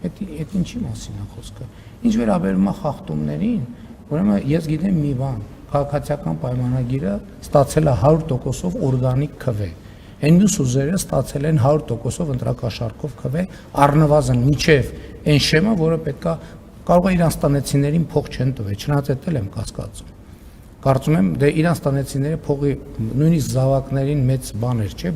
Այդ ինչի մասին է խոսքը։ Ինչ վերաբերում է խախտումներին, ուրեմն ես գիտեմ մի բան, քաղաքացիական պայմանագիրը ստացել է 100%-ով օրգանիկ քվե։ Այն մյուս ուժերը ստացել են 100%-ով ընտրակաշառքով քվե, առնվազն միջև այն շեմը, որը պետքա կարող է իրանց տնեցիներին փող չեն տվել, չնայած էլ եմ կասկածում։ Կարծում եմ դե իրանց տնեցիները փողի նույնիսկ զավակներին մեծ բաներ չէ,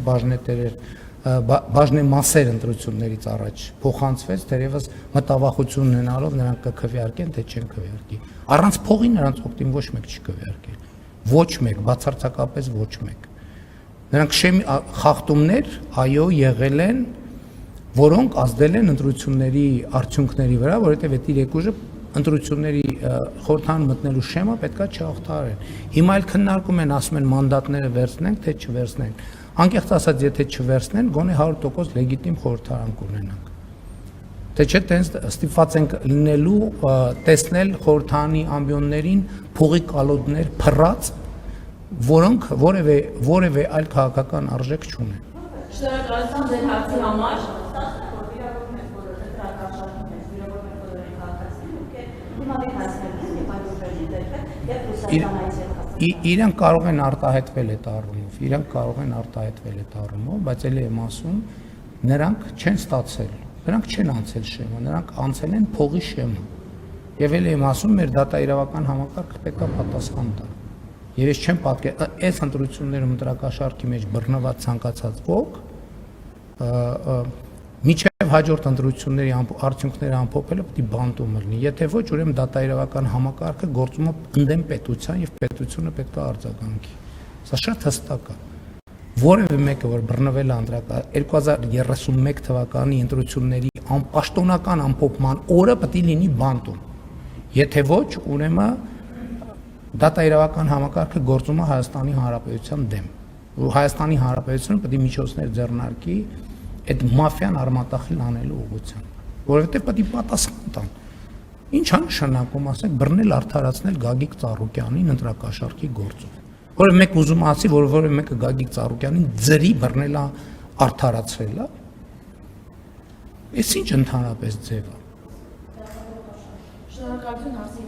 բաժնեմասեր ընտրություններից առաջ փոխանցվեց, թերևս մտավախություն ունենալով նրանք կքվեարկեն, թե չեն քվեարկի։ Առանց փողի նրանց օգտին ոչ մեկ չի քվեարկել։ Ոչ մեկ, բացարձակապես ոչ մեկ։ Նրանք խախտումներ, այո, եղել են, որոնք ազդել են ընտրությունների արդյունքների վրա, որովհետև այդ իրեք ուժը ընտրությունների խորհրդան մտնելու շեմը պետքա չհաղթահարեն։ Հիմա էլ քննարկում են, ասում են մանդատները վերցնենք, թե չվերցնենք։ Անկեղծ ասած, եթե չվերցնեն, գոնե 100% լեգիտիմ խորհրդարան կունենանք։ Թե չէ, տենց ստիպված ենք լինելու տեսնել խորհրդանի ամբիոններին փողի կալոդներ փռած, որոնք որևէ այլ քաղաքական արժեք չունեն։ Շնորհակալություն ձեր հարցի համար։ Իրենք կարող են արտահայտվել այդ առումով, բայց ելի եմ ասում, նրանք չեն ստացել, նրանք չեն անցել շեմը, նրանք անցել են փողի շեմը։ Եվ ելի եմ ասում, մեր դատաիրավական համակարգը պետք է պատասխան տա։ Եվ ես չեմ պատկերացնում, այս ընտրություններում ընտրակաշառքի մեջ բռնված ցանկացած ոք միջև հաջորդ ընտրությունների արդյունքները ամփոփելը պետք է բանտում լինի։ Եթե ոչ, ուրեմն դատաիրավական համակարգը գործում է ընդդեմ պետության եւ պետությունը պետք է արձագանքի։ Սա շատ հստակ է։ Որևէ մեկը, որ բռնվել է 2031 թվականի ընտրությունների պաշտոնական ամփոփման օրը պետք է լինի բանտում։ Եթե ոչ, ուրեմն դատաիրավական համակարգը գործում է Հայաստանի Հանրապետության դեմ։ Հայաստանի Հանրապետությունը պետք է միջոցներ ձեռնարկի այդ մաֆիան արմատախիլ անելու ուղղությամբ, որովհետև պետք է պատասխան տան։ Ինչ է նշանակում, ասենք, բռնել արդարացնել Գագիկ Ծառուկյանին ընտրակաշառքի գործով։ Որը մեկ ուզում ասի, որ որևէ մեկը Գագիկ Ծառուկյանին ձրի բռնել է արդարացրել է։ Էս ինչ ընդհանրապես ձև է։ Շնորհակալություն հարցի